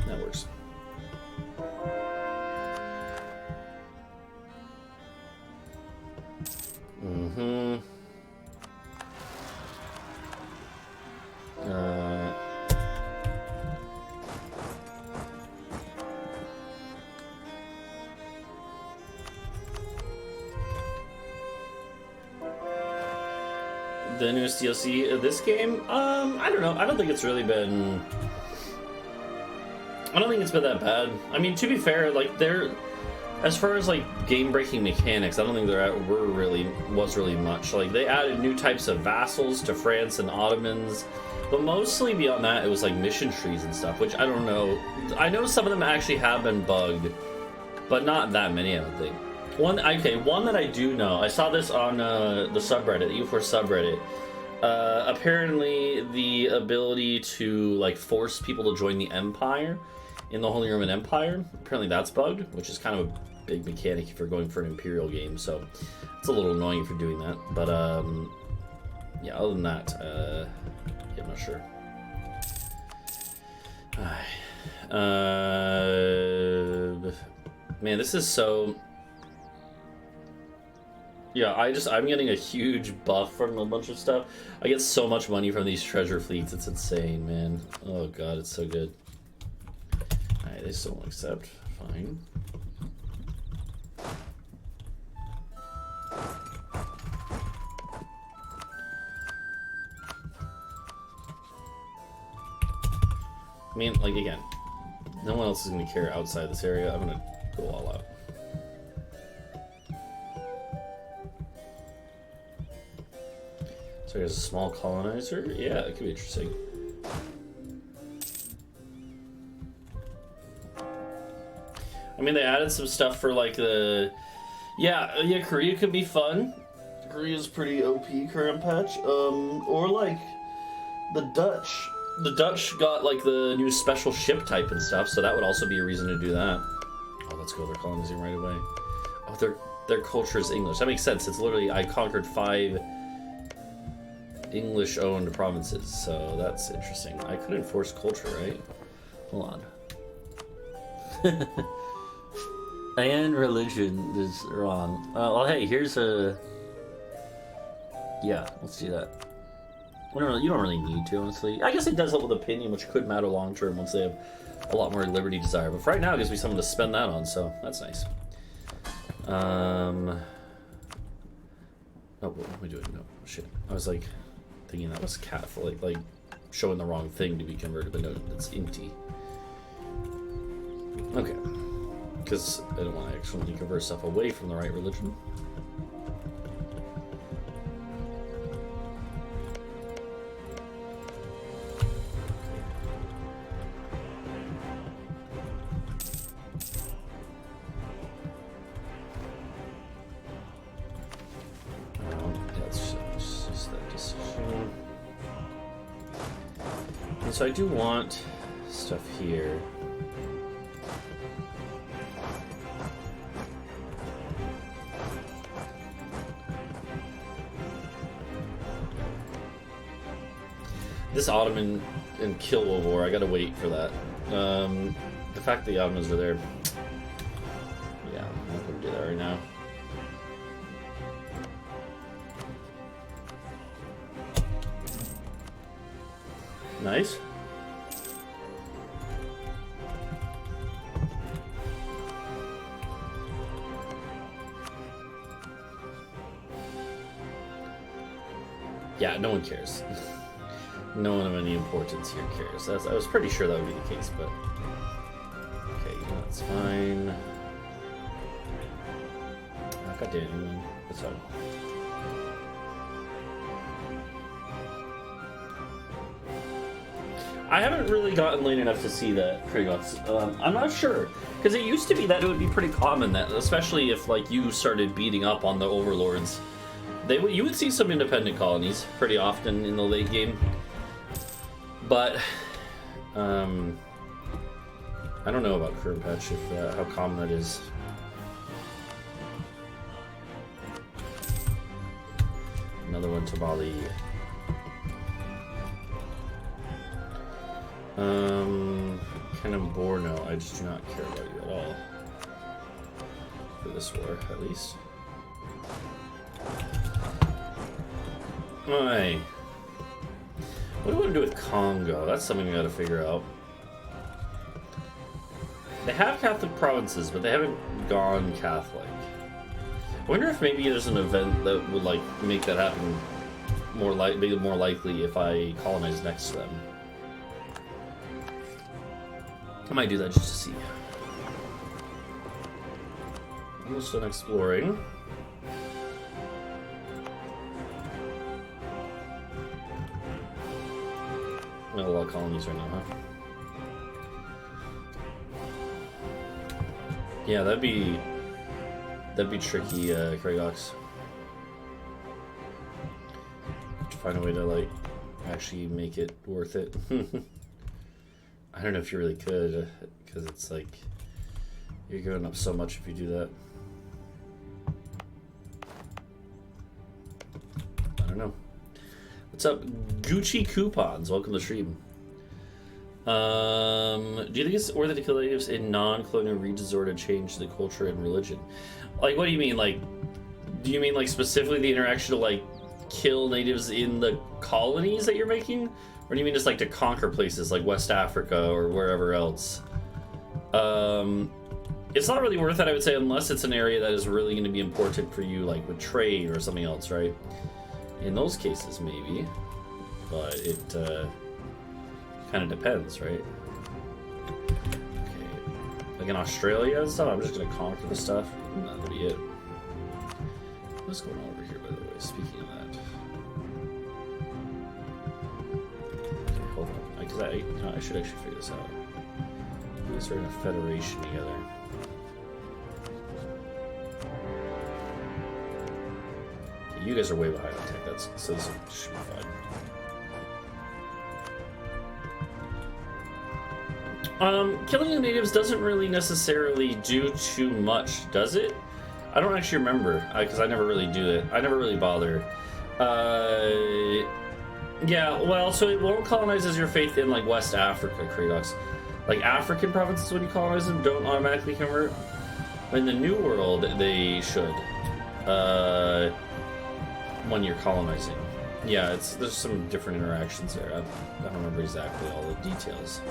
That works. Mm-hmm. The newest DLC of this game, I don't know. I don't think it's really been. I don't think it's been that bad. I mean, to be fair, like as far as like game-breaking mechanics, I don't think there was really much. Like they added new types of vassals to France and Ottomans, but mostly beyond that, it was like mission trees and stuff, which I don't know. I know some of them actually have been bugged, but not that many, I don't think. One that I do know, I saw this on the subreddit, the EU4 subreddit. Apparently, the ability to like force people to join the Empire in the Holy Roman Empire, apparently that's bugged, which is kind of a big mechanic if you're going for an Imperial game. So it's a little annoying if you're doing that. But yeah, other than that, yeah, I'm not sure. Man, this is so. Yeah, I'm getting a huge buff from a bunch of stuff. I get so much money from these treasure fleets, it's insane, man. Oh god, it's so good. Alright, they still won't accept. Fine. I mean, like, again, no one else is going to care outside this area. I'm going to go all out. So there's a small colonizer. Yeah, it could be interesting. I mean, they added some stuff for like the... Yeah, Korea could be fun. Korea's pretty OP current patch. Or like the Dutch. The Dutch got like the new special ship type and stuff, so that would also be a reason to do that. Oh, let's go. They're colonizing right away. Oh, their culture is English. That makes sense. It's literally I conquered 5 English-owned provinces, so that's interesting. I could enforce culture, right? Hold on. And religion is wrong. Well, hey, here's a... Yeah, let's do that. You don't really need to, honestly. I guess it does help with opinion, which could matter long-term once they have a lot more liberty desire. But for right now, it gives me something to spend that on, so that's nice. Oh, what am I doing? No, shit. I was like... thinking that was Catholic, like showing the wrong thing to be converted, but no, it's empty. Okay, because I don't want to actually convert stuff away from the right religion. So I do want stuff here. This Ottoman and Kill War, I gotta wait for that. The fact that the Ottomans are there, yeah, I'm not gonna do that right now. Nice. Yeah, no one cares. No one of any importance here cares. I was pretty sure that would be the case, but... Okay, that's fine. Oh, God damn, that's fine. I haven't really gotten late enough to see that pretty much. I'm not sure, because it used to be that it would be pretty common that, especially if like you started beating up on the overlords, you would see some independent colonies pretty often in the late game. But I don't know about current patch if how common that is. Another one to Bali. Borno, I just do not care about you at all. For this war, at least. Aye. What do I want to do with Congo? That's something we gotta figure out. They have Catholic provinces, but they haven't gone Catholic. I wonder if maybe there's an event that would like make that happen be more likely if I colonize next to them. I might do that just to see. Almost done exploring. Not a lot of colonies right now, huh? Yeah, that'd be tricky, Kragox. To find a way to like actually make it worth it. I don't know if you really could, because it's like you're giving up so much if you do that. I don't know. What's up, Gucci Coupons? Welcome to the stream. Do you think it's worth it to kill natives in non-colonial regions or to change the culture and religion? Like, what do you mean? Like, do you mean like specifically the interaction to like kill natives in the colonies that you're making? Or do you mean just like to conquer places like West Africa or wherever else? It's not really worth it, I would say, unless it's an area that is really going to be important for you, like with trade or something else, right? In those cases, maybe. But it kind of depends, right? Okay. Like in Australia and stuff, I'm just going to conquer the stuff. And that'll be it. What's going on over here, by the way? Speaking of that. Hold on, because I should actually figure this out. You guys are in a federation together. Okay, you guys are way behind on tech. So this should be fine. Killing the natives doesn't really necessarily do too much, does it? I don't actually remember because I never really do it. I never really bother. Yeah, well, so it won't colonize as your faith in like West Africa, Kratos. Like African provinces, when you colonize them, don't automatically convert. In the New World, they should. When you're colonizing. Yeah, there's some different interactions there. I don't remember exactly all the details.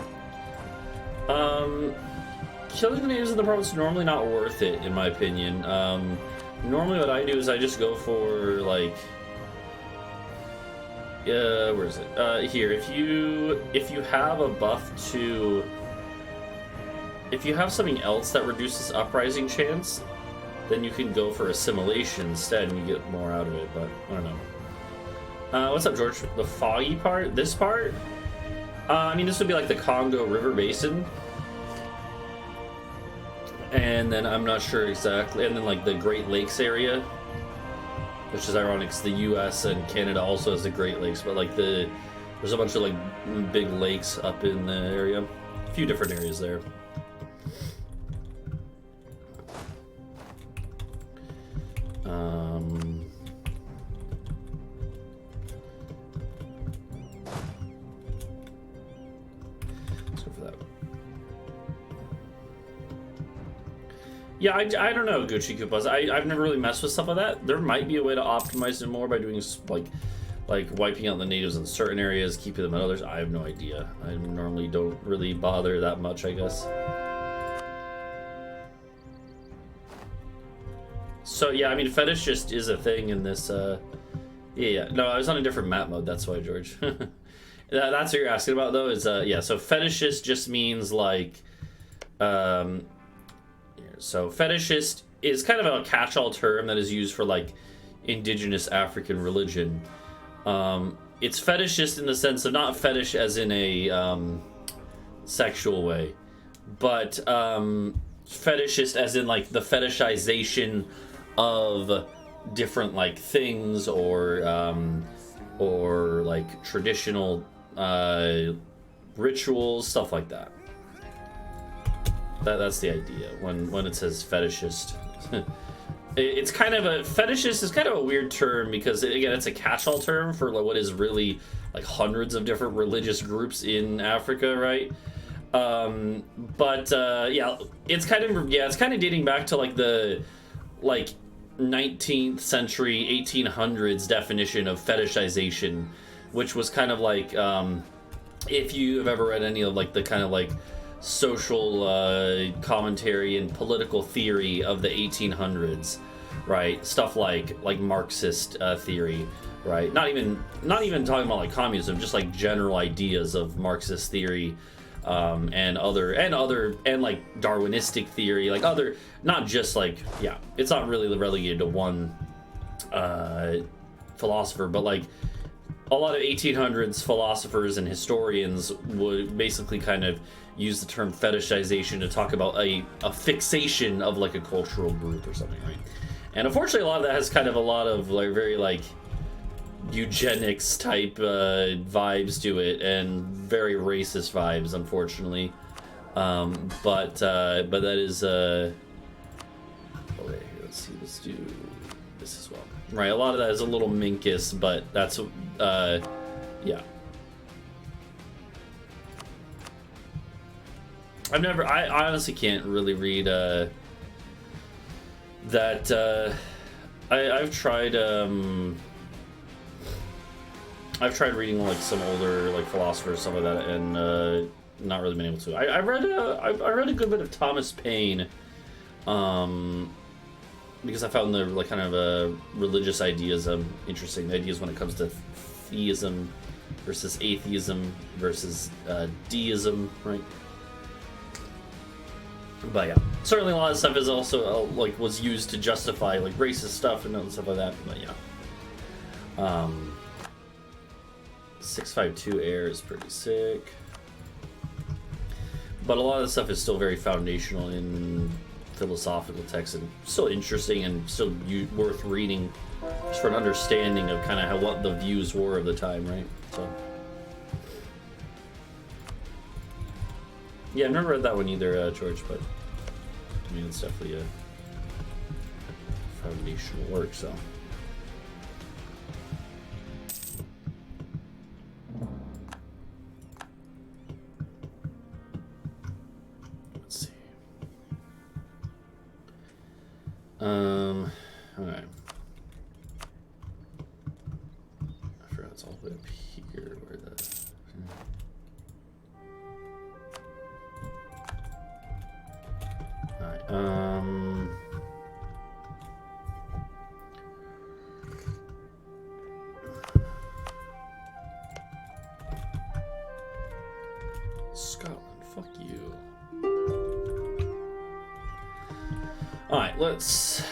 Killing the natives in the province is normally not worth it, in my opinion. Normally what I do is I just go for, like... where is it? Here, if you have a buff to... If you have something else that reduces uprising chance, then you can go for assimilation instead and you get more out of it, but I don't know. What's up, George? The foggy part? This part? I mean, this would be like the Congo River Basin. And then I'm not sure exactly. And then like the Great Lakes area. Which is ironic because the US and Canada also has the Great Lakes. But like there's a bunch of like big lakes up in the area. A few different areas there. Let's go for that. Yeah, I don't know, Gucci Koopas. I've never really messed with stuff like that. There might be a way to optimize it more by doing like wiping out the natives in certain areas, keeping them in others. I have no idea. I normally don't really bother that much, I guess. So yeah, I mean, fetish just is a thing in this. Yeah. No, I was on a different map mode. That's why, George. That's what you're asking about, though. Is yeah. So fetishist just means like, so fetishist is kind of a catch-all term that is used for like indigenous African religion. It's fetishist in the sense of not fetish as in a sexual way, but fetishist as in like the fetishization of different like things or like traditional rituals, stuff like that. That's the idea when it says fetishist. It's kind of a fetishist is kind of a weird term because again it's a catch-all term for like what is really like hundreds of different religious groups in Africa, right? Yeah, it's kind of dating back to like the 19th century 1800s definition of fetishization, which was kind of like if you have ever read any of like the kind of like social commentary and political theory of the 1800s, right? Stuff like Marxist theory, right? Not even talking about like communism, just like general ideas of Marxist theory, and like Darwinistic theory, like other, not just like, yeah, it's not really relegated to one philosopher, but like a lot of 1800s philosophers and historians would basically kind of use the term fetishization to talk about a fixation of like a cultural group or something, right? And unfortunately, a lot of that has kind of a lot of like very like eugenics type vibes to it, and very racist vibes, unfortunately. But that is okay, let's see, let's do this as well, right? A lot of that is a little minkus, but that's yeah. I honestly can't really read that. I've tried reading like some older like philosophers, some of that, and not really been able to. I read a good bit of Thomas Paine, because I found the like kind of religious ideas interesting. The ideas when it comes to theism versus atheism versus deism, right? But yeah, certainly a lot of stuff is also like was used to justify like racist stuff and stuff like that. But yeah. 652 Air is pretty sick, but a lot of the stuff is still very foundational in philosophical texts and still interesting and still worth reading just for an understanding of kind of what the views were of the time, right? So yeah, I've never read that one either, George, but I mean it's definitely a foundational work, so. Alright. I forgot it's all the way up here where the... Alright, Scotland, fuck you. Alright, let's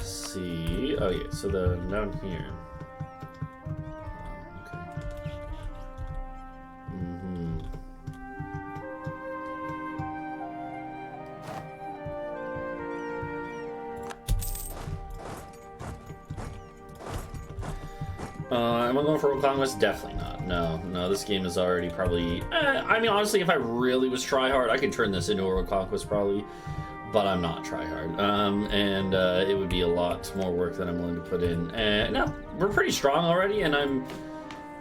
see. Oh yeah, so down here. Okay. Am I going for World Conquest? Definitely not. No, this game is already probably... I mean, honestly, if I really was try-hard, I could turn this into a World Conquest probably. But I'm not try-hard. And it would be a lot more work than I'm willing to put in. And no, we're pretty strong already, and I'm...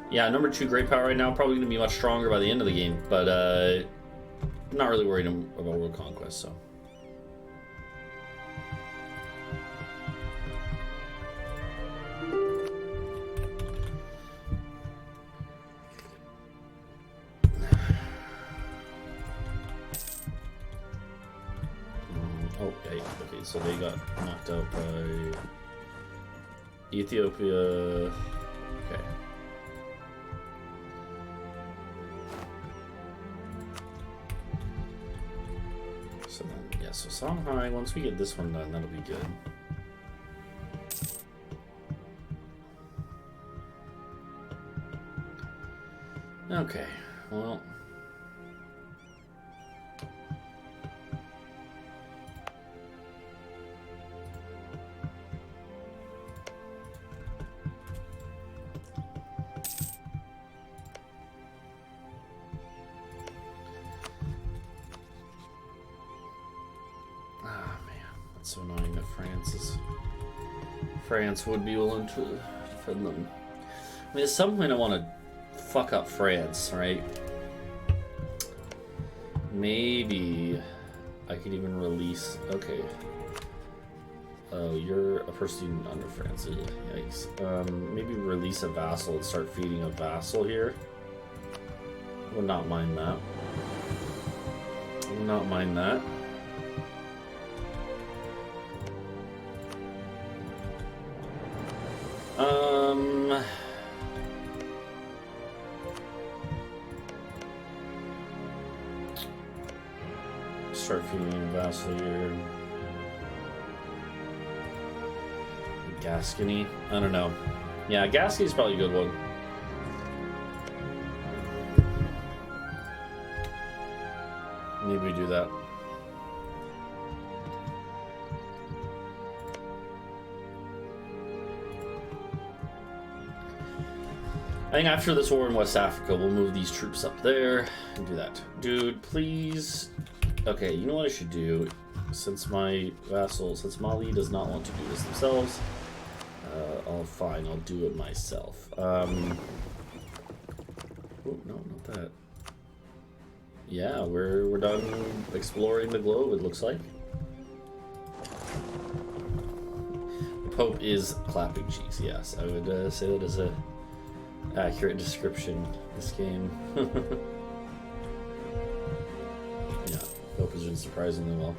Yeah, number 2 Great Power right now, probably going to be much stronger by the end of the game. But not really worried about World Conquest, so... Okay, so they got knocked out by Ethiopia. Okay. So then, yeah, so Songhai, once we get this one done, that'll be good. Okay, well... so annoying that France would be willing to defend them. I mean, at some point I want to fuck up France, right? Maybe I could even release. Okay. Oh, you're a person under France. Yikes. Maybe release a vassal and start feeding a vassal here. I would not mind that. I would not mind that. Start feeding a vassal here. Gascony? I don't know. Yeah, Gascony's probably a good one. Maybe we do that. I think after this war in West Africa, we'll move these troops up there and do that. Dude, please. Okay, you know what I should do? Since my vassal, since Mali does not want to do this themselves, fine, I'll do it myself. Oh, no, not that. Yeah, we're done exploring the globe, it looks like. The Pope is clapping cheeks, yes. I would say that is a accurate description of this game. Yeah, Pope is doing surprisingly well.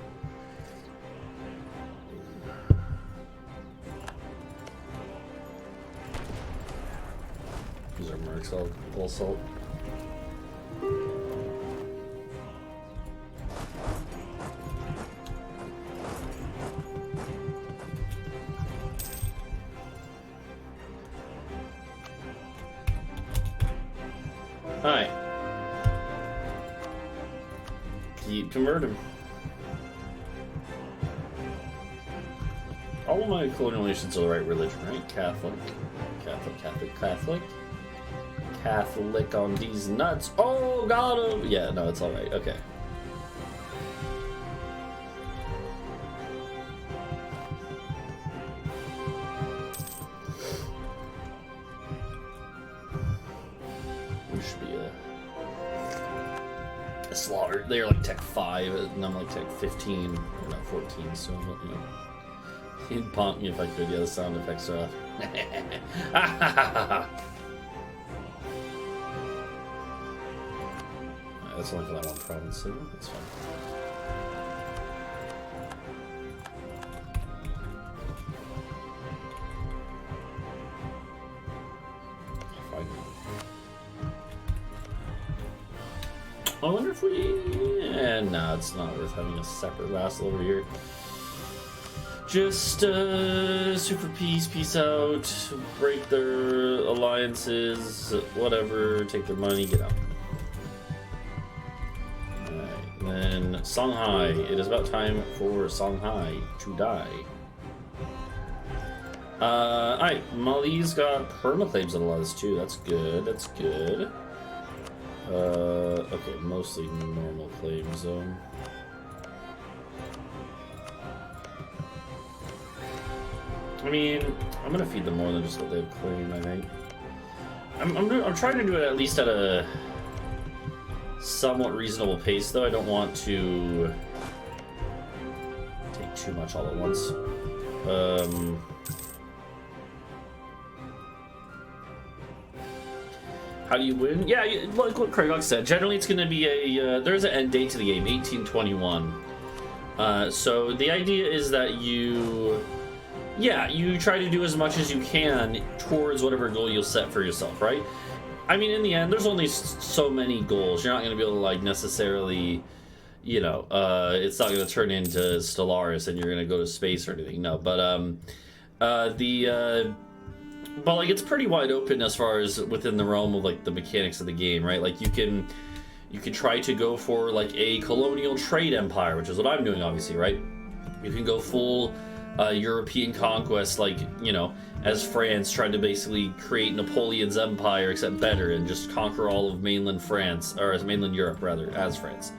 These are mercs, all salt. Alright. Keep convert him. All of my colonial nations are the right religion, right? Catholic. Catholic on these nuts. Oh, got him! Yeah, no, it's alright. Okay. There should be a slaughter. They're like tech 5, and I'm like tech 15, or not 14, so, you know. He'd punk me if I could. Yeah, the sound effects are off. That's only for that one province, so that's fine. Fine. I wonder if we... Yeah, nah, it's not worth having a separate vassal over here. Just super peace out, break their alliances, whatever, take their money, get out. Alright, then Shanghai. It is about time for Shanghai to die. Alright, Mali's got permaclaims on a lot of this too. That's good, that's good. Okay, mostly normal claims though. I mean, I'm gonna feed them more than just what they've claimed, I think. I'm trying to do it at least at a somewhat reasonable pace, though. I don't want to take too much all at once. How do you win? Yeah, like what Craig said, generally it's gonna be a, there's an end date to the game, 1821. So the idea is that you try to do as much as you can towards whatever goal you'll set for yourself, right? I mean, in the end, there's only so many goals. You're not going to be able to, like, necessarily, you know, it's not going to turn into Stellaris and you're going to go to space or anything. No, but, but, like, it's pretty wide open as far as within the realm of, like, the mechanics of the game, right? Like, you can try to go for, like, a colonial trade empire, which is what I'm doing, obviously, right? You can go full... European conquest, like, you know, as France tried to basically create Napoleon's empire, except better, and just conquer all of mainland France, or as mainland Europe, rather, as France.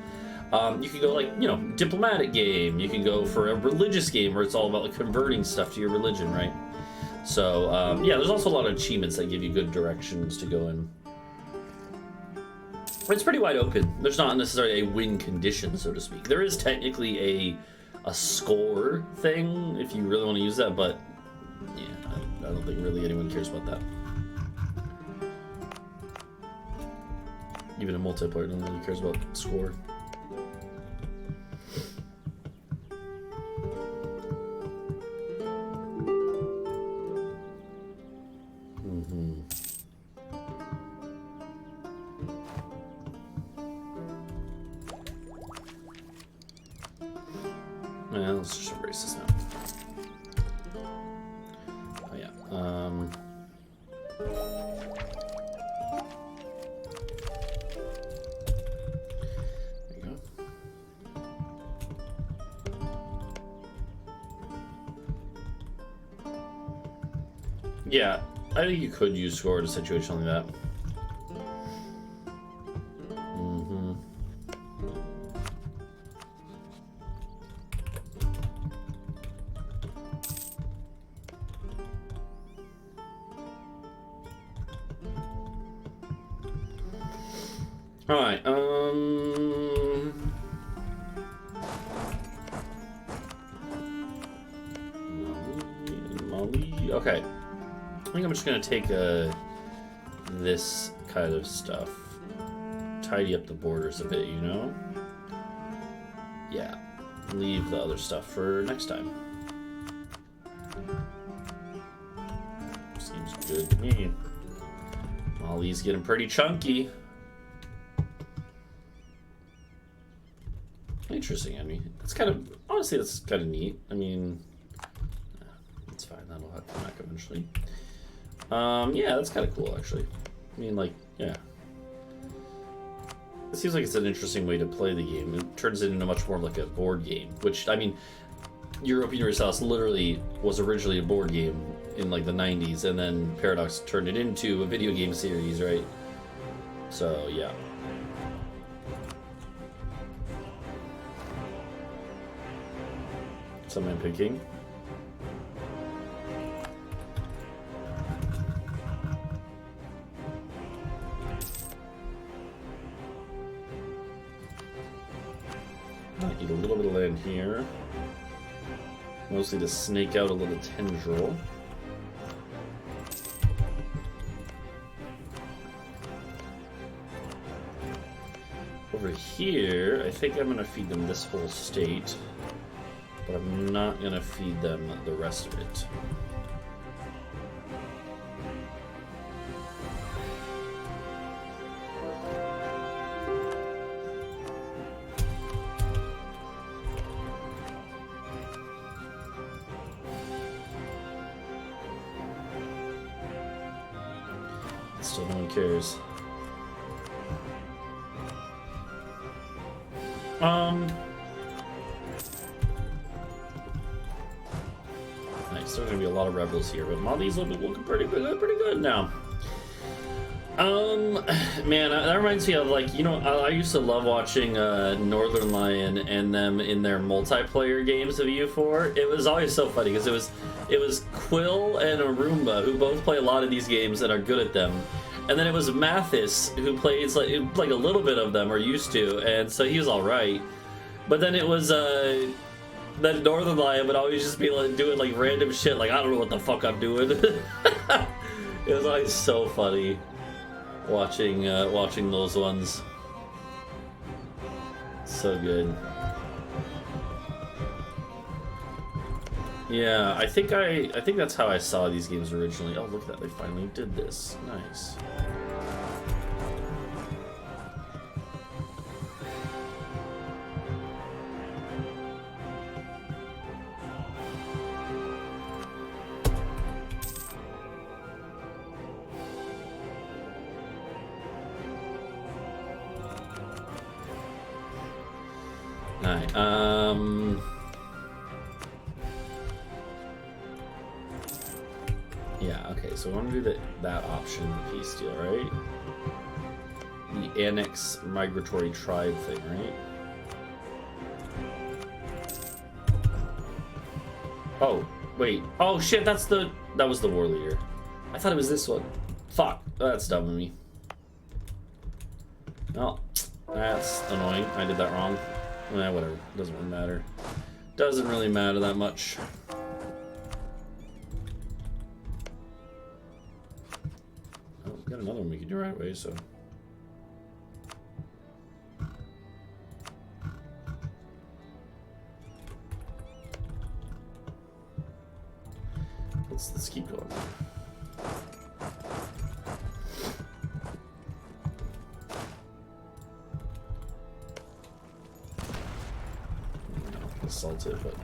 You can go, like, you know, diplomatic game. You can go for a religious game where it's all about, like, converting stuff to your religion, right? So, yeah, there's also a lot of achievements that give you good directions to go in. It's pretty wide open. There's not necessarily a win condition, so to speak. There is technically a score thing if you really want to use that, but yeah, I don't think really anyone cares about that. Even a multiplayer, no one really cares about score. Yeah, let's just erase this now. Oh yeah. There you go. Yeah, I think you could use score in a situation like that. Alright, Molly. Okay. I think I'm just gonna take this kind of stuff. Tidy up the borders a bit, you know? Yeah. Leave the other stuff for next time. Seems good to me. Molly's getting pretty chunky. Interesting. I mean, that's kind of, honestly, that's kind of neat. I mean, it's fine. That'll have to come back eventually. Yeah, that's kind of cool, actually. I mean, like, yeah. It seems like it's an interesting way to play the game. It turns it into much more like a board game, which, I mean, Europa Universalis literally was originally a board game in, like, the 90s, and then Paradox turned it into a video game series, right? So, yeah. Am I picking? I'll eat a little bit of land here. Mostly to snake out a little tendril. Over here, I think I'm going to feed them this whole state. But I'm not gonna feed them the rest of it. Still no one cares. Still gonna be a lot of rebels here, but Molly's looking pretty good now. Man, that reminds me of, like, you know, I used to love watching Northern Lion and them in their multiplayer games of EU4. It was always so funny because it was Quill and Arumba who both play a lot of these games and are good at them, and then it was Mathis who plays like a little bit of them or used to, and so he was all right. But then it was that Northern Lion would always just be like doing like random shit, like I don't know what the fuck I'm doing. It was always so funny watching those ones. So good. Yeah, I think that's how I saw these games originally. Oh, look at that, they finally did this. Nice. Alright, yeah, okay, so we want to do that option, the peace deal, right? The annex migratory tribe thing, right? Oh, wait. Oh shit, that was the war leader. I thought it was this one. Fuck, that's dumb of me. Oh, that's annoying. I did that wrong. Whatever. Doesn't really matter. Doesn't really matter that much. Oh, we got another one we can do right away, so. Let's keep going. Assault it, but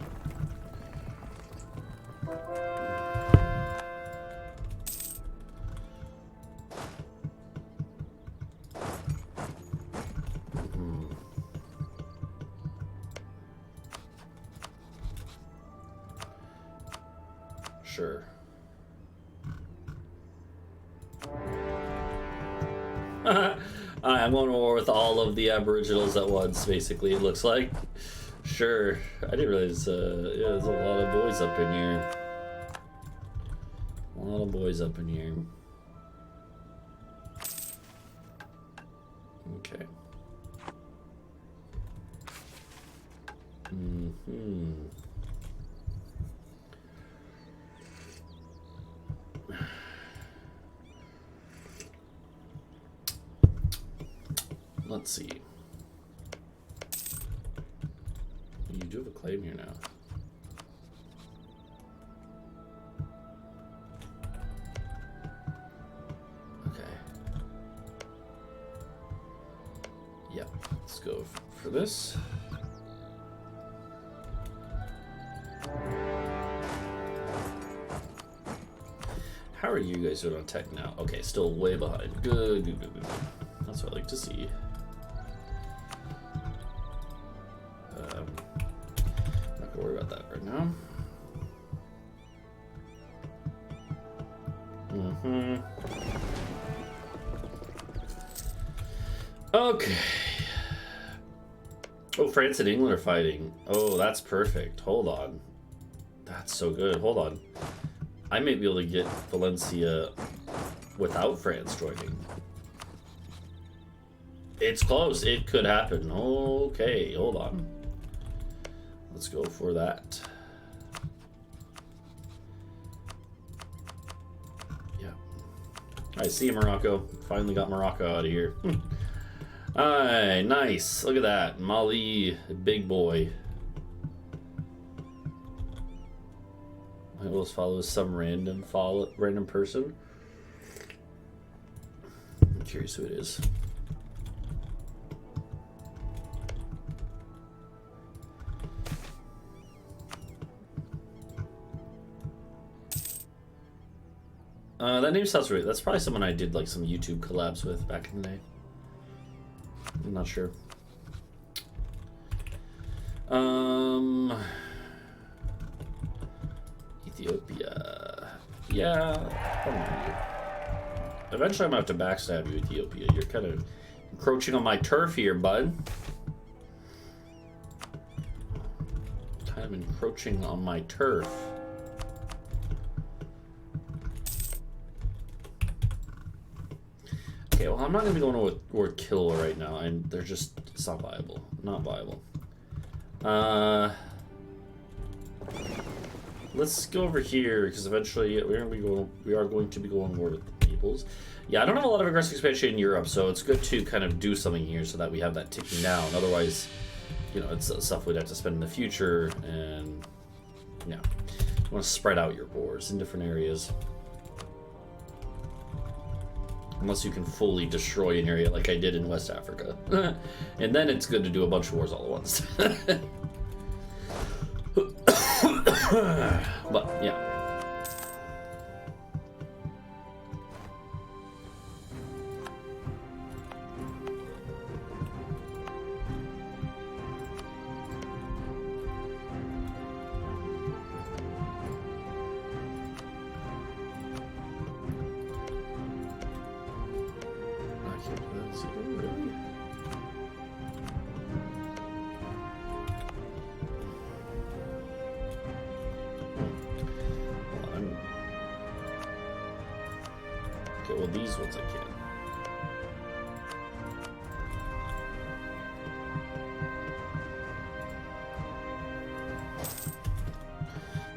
sure. I'm going to war with all of the Aboriginals at once, basically, it looks like. Sure. I didn't realize, yeah, there's a lot of boys up in here. A lot of boys up in here. Okay. Let's see. You do have a claim here now. Okay. Yeah, let's go for this. How are you guys doing on tech now? Okay, still way behind. Good, good, good, good. That's what I like to see. Not gonna worry about that right now. Okay. Oh, France and England are fighting. Oh, that's perfect. Hold on. That's so good. Hold on. I may be able to get Valencia without France joining. It's close. It could happen. Okay, hold on. Let's go for that. Yeah. I see Morocco. Finally got Morocco out of here. Alright, nice. Look at that. Mali, big boy. I will follow some random person. I'm curious who it is. That name sounds right. That's probably someone I did like some YouTube collabs with back in the day. I'm not sure. Ethiopia. Yeah. Eventually I'm gonna have to backstab you, Ethiopia. You're kind of encroaching on my turf here, bud. Kind of encroaching on my turf. Okay, well, I'm not going to be going with word kill right now. They're just, it's not viable. Not viable. Let's go over here, because eventually we are going to be going more with the peoples. Yeah, I don't have a lot of aggressive expansion in Europe, so it's good to kind of do something here so that we have that ticking down. Otherwise, you know, it's stuff we'd have to spend in the future, and, yeah. You want to spread out your wars in different areas. Unless you can fully destroy an area like I did in West Africa. And then it's good to do a bunch of wars all at once. But, yeah. Okay, well, these ones I can.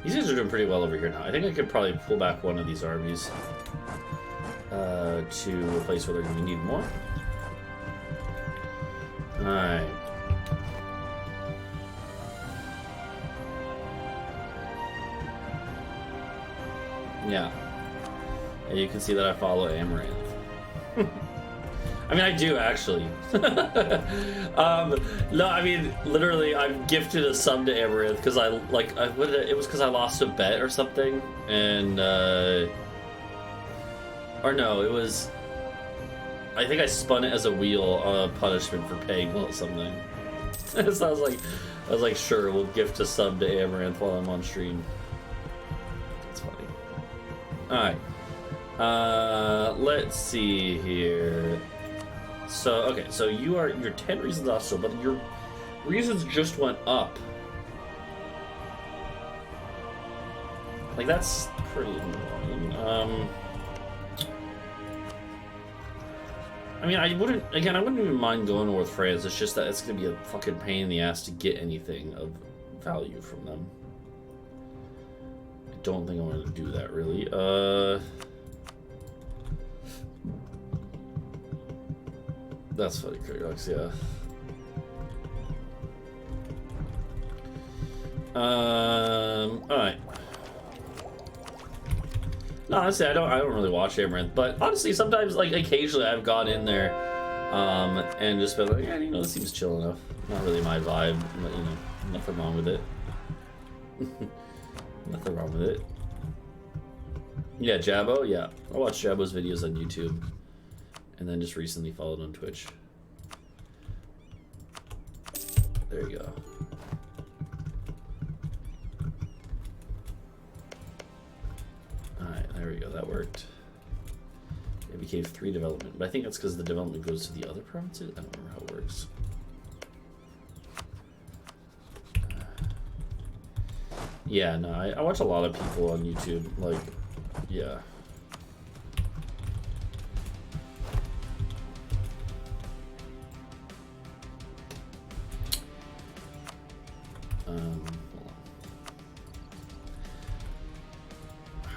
These guys are doing pretty well over here now. I think I could probably pull back one of these armies to a place where they're going to need more. Alright. Yeah. And you can see that I follow Amaranth. I mean, I do, actually. No, I mean, literally, I'm gifted a sub to Amaranth because it was because I lost a bet or something, and, or no, it was, I think I spun it as a wheel on a punishment for paying well something. So I was like, sure, we'll gift a sub to Amaranth while I'm on stream. That's funny. Alright. Let's see here. So, okay, so you're 10 reasons off still, but your reasons just went up. Like, that's pretty annoying. I mean, I wouldn't even mind going North France. It's just that it's gonna be a fucking pain in the ass to get anything of value from them. I don't think I want to do that, really. That's funny, Kragox, yeah. Alright. No, honestly, I don't really watch Amaranth, but honestly, sometimes, like, occasionally I've gone in there, and just been like, yeah, you know, this seems chill enough. Not really my vibe, but, you know, nothing wrong with it. Nothing wrong with it. Yeah, Jabbo, yeah. I watch Jabbo's videos on YouTube. And then just recently followed on Twitch. There you go. Alright, there we go. That worked. It became 3 development. But I think that's because the development goes to the other provinces. I don't remember how it works. Yeah, no, I watch a lot of people on YouTube. Like, yeah.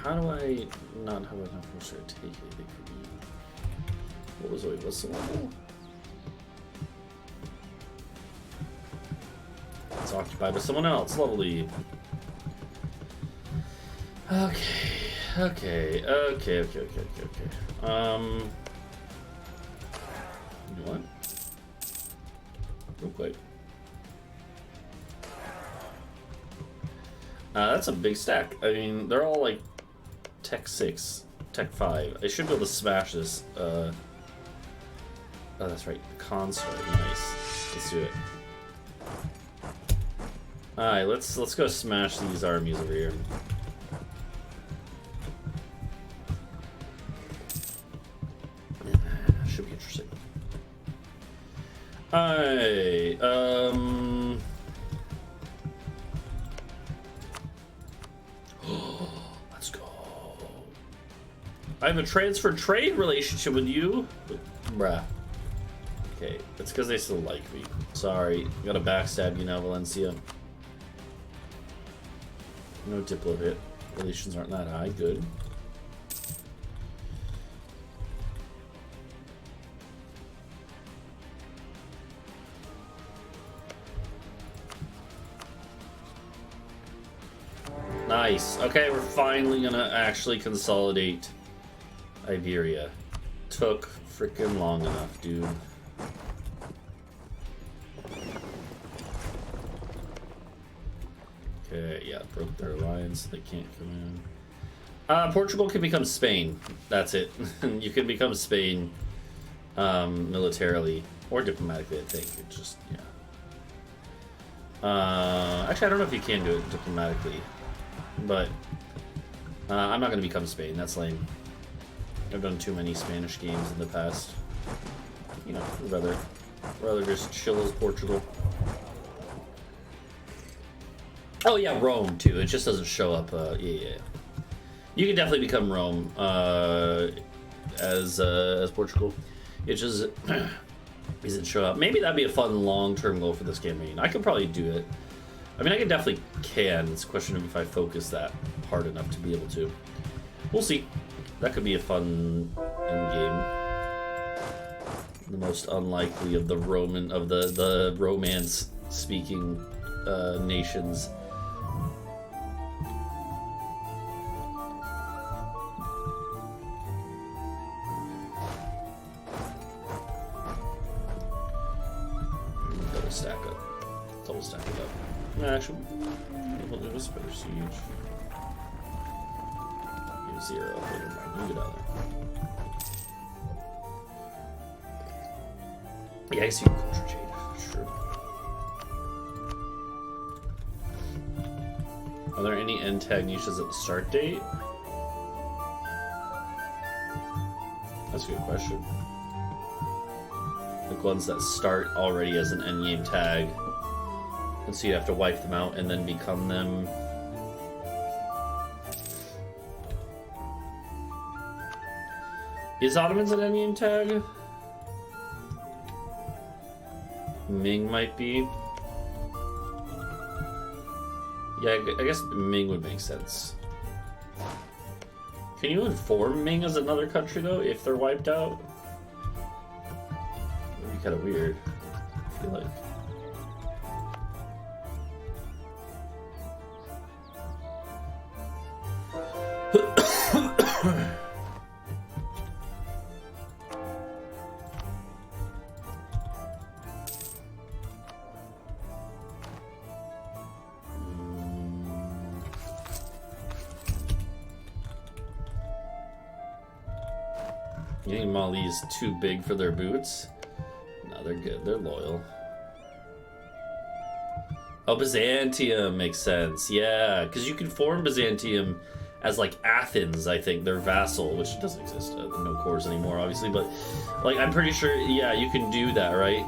How do I not have enough force to take anything from you? What's the level? It's occupied by someone else. Lovely. Okay. You know what? Real quick. That's a big stack. I mean, they're all like Tech 6, Tech 5. I should be able to smash this. Oh, that's right. Consort. Nice. Let's do it. Alright, let's go smash these armies over here. Should be interesting. Alright, let's go. I have a transfer trade relationship with you. Bruh. Okay, it's because they still like me. Sorry, gotta backstab you now, Valencia. No Diplo hit. Relations aren't that high. Good. Nice. Okay, we're finally gonna actually consolidate Iberia. Took freaking long enough, dude. Okay, yeah, broke their alliance. They can't come in. Portugal can become Spain. That's it. You can become Spain militarily or diplomatically, I think. It just, yeah. Actually, I don't know if you can do it diplomatically. But I'm not going to become Spain. That's lame. I've done too many Spanish games in the past. You know, rather just chill as Portugal. Oh yeah, Rome too. It just doesn't show up. Yeah. You can definitely become Rome as Portugal. It just doesn't show up. Maybe that'd be a fun long-term goal for this campaign. I could probably do it. I mean, I can definitely can. It's a question of if I focus that hard enough to be able to. We'll see. That could be a fun end game. The most unlikely of the the romance speaking nations. Double stack up. Double stack it up. No, actually, we'll do a better siege. You 0. Never mind. You get out there. Yeah, I guess you can culture jade. Sure. Are there any end tag niches at the start date? That's a good question. Like ones that start already as an endgame tag. And so you have to wipe them out and then become them. Is Ottomans an endgame tag? Ming might be. Yeah, I guess Ming would make sense. Can you inform Ming as another country, though, if they're wiped out? That'd be kind of weird, I feel like. You think Mali is too big for their boots? No, they're good. They're loyal. Oh, Byzantium makes sense. Yeah, because you can form Byzantium as like Athens, I think, their vassal, which doesn't exist. No cores anymore, obviously, but like I'm pretty sure, yeah, you can do that, right?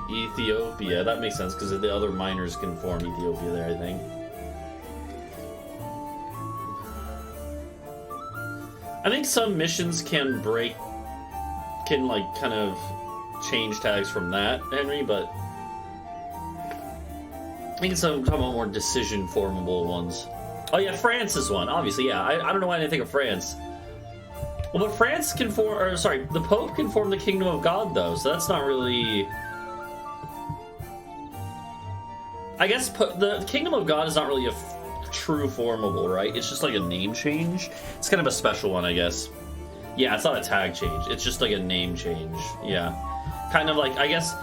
Ethiopia, that makes sense because the other miners can form Ethiopia there, I think. I think some missions can like kind of change tags from that, Henry, but I think it's some talking about more decision formable ones. Oh yeah, France is one, obviously, yeah. I don't know why I didn't think of France. Well, but France can form, or sorry, the Pope can form the Kingdom of God though, so that's not really. I guess the Kingdom of God is not really a true formable, right? It's just like a name change. It's kind of a special one, I guess. Yeah, it's not a tag change. It's just like a name change. Yeah, kind of like, I guess.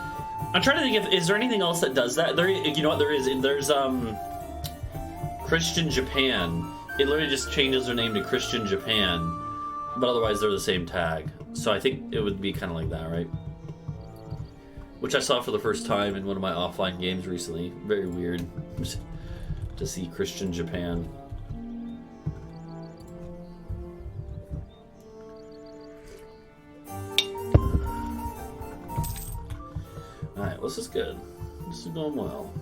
I'm trying to think if is there anything else that does that. There, you know what? There is. There's Christian Japan. It literally just changes their name to Christian Japan, but otherwise they're the same tag. So I think it would be kind of like that, right? Which I saw for the first time in one of my offline games recently. Very weird to see Christian Japan. Alright, well, this is good. This is going well.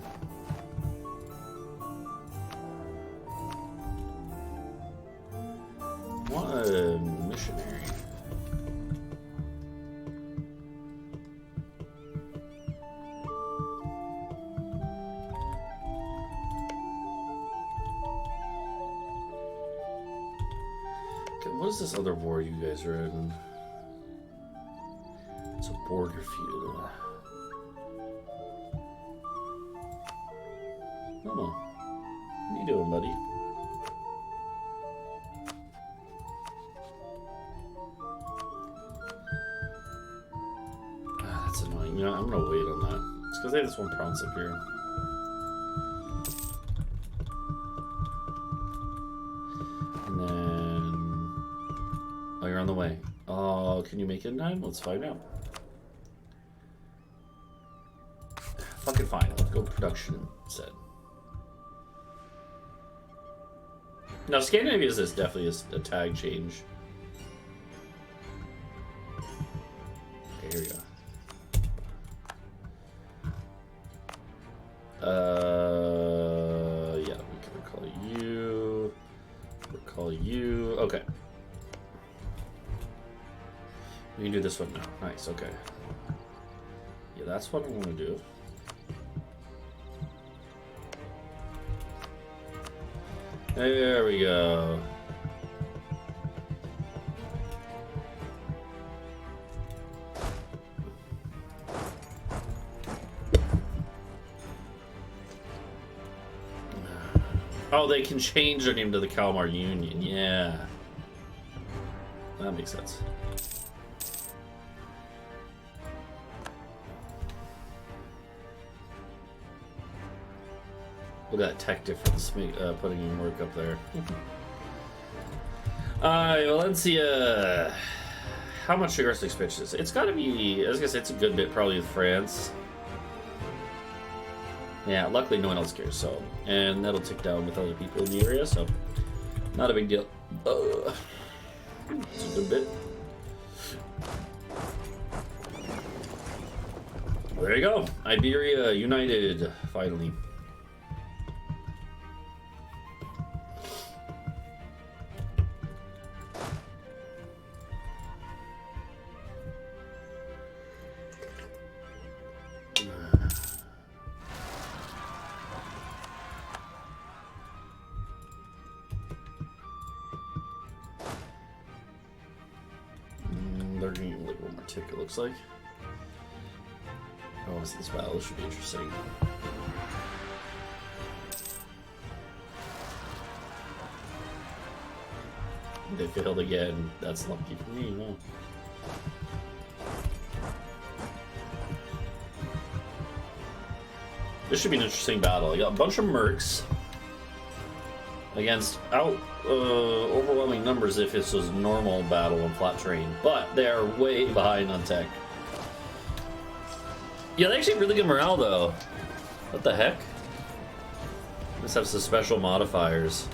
What a missionary. What is this other war you guys are in? It's a border feud. Oh, what are you doing, buddy? Ah, that's annoying. You know, I'm gonna wait on that. It's because they have this one province up here. And then... oh, you're on the way. Oh, can you make it in time? Let's find out. Fucking fine. Let's go production instead. Now, Scandinavia is definitely a tag change. Okay, here we go. Yeah, we can recall you. Recall you. Okay. We can do this one now. Nice, okay. Yeah, that's what I want to do. There we go. Oh, they can change their name to the Kalmar Union. Yeah. That makes sense. Look at that tech difference, putting in work up there. Alright, Valencia. How much aggressive expansion is it? It's gotta be, I was gonna say, it's a good bit probably with France. Yeah, luckily no one else cares, so. And that'll tick down with other people in the area, so. Not a big deal. It's a good bit. There you go. Iberia united, finally. They're getting a little more tick, it looks like. Oh, this battle should be interesting. They failed again. That's lucky for me, huh? This should be an interesting battle. You got a bunch of mercs against overwhelming numbers if this was normal battle on flat terrain, but they are way behind on tech. Yeah, they actually have really good morale though. What the heck? This have some special modifiers.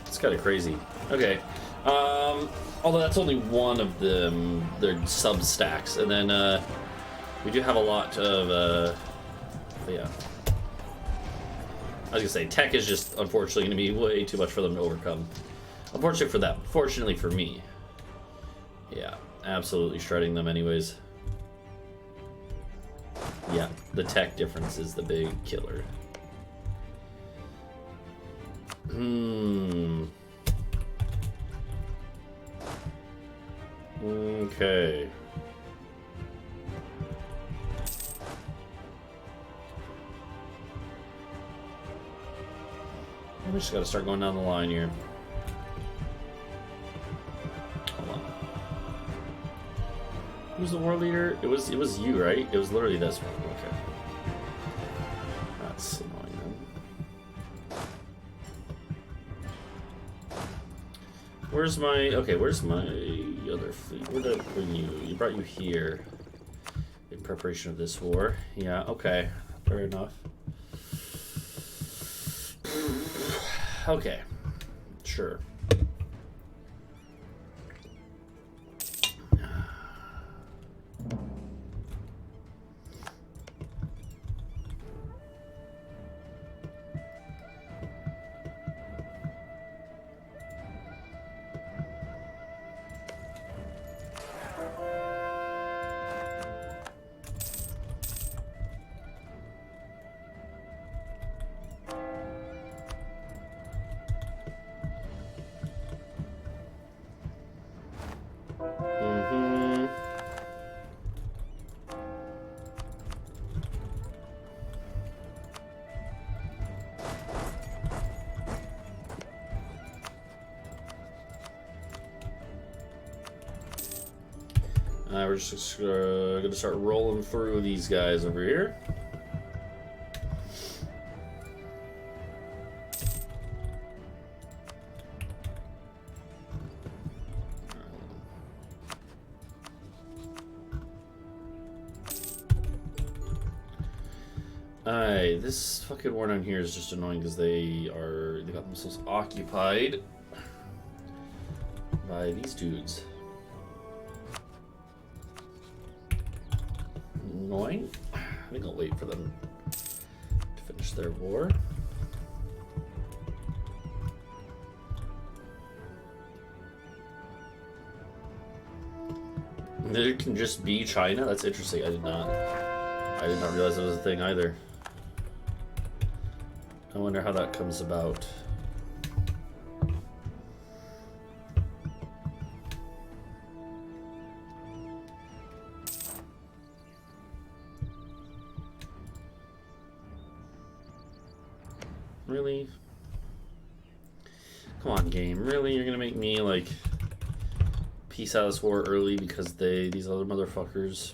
It's kind of crazy. Okay. Although that's only one of them, their sub stacks, and then we do have a lot of yeah. I was gonna say tech is just unfortunately gonna be way too much for them to overcome. Unfortunately for them, fortunately for me. Yeah, absolutely shredding them anyways. Yeah, the tech difference is the big killer. Okay. We just gotta start going down the line here. Hold on. Who's the world leader? It was you, right? It was literally this one. Okay. That's annoying then. Where's my other fleet? Where did I bring you? You brought you here in preparation of this war. Yeah, okay. Fair enough. Okay, sure. We're just gonna start rolling through these guys over here. This fucking war down here is just annoying because they got themselves occupied by these dudes. Annoying. I think I'll wait for them to finish their war. It can just be China? That's interesting. I did not realize that was a thing either. I wonder how that comes about. Really? Come on, game. Really? You're gonna make me, like, peace out of this war early because these other motherfuckers.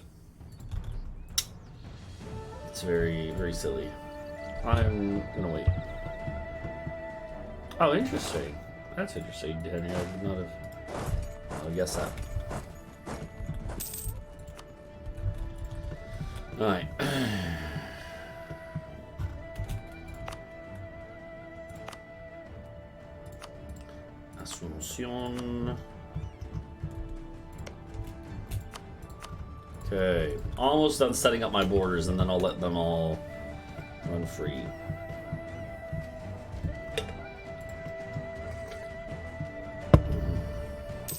It's very, very silly. I'm gonna wait. Oh, interesting. That's interesting, Danny. I would not have. I'll guess that. Alright. Asunción. Okay. Almost done setting up my borders, and then I'll let them all run free.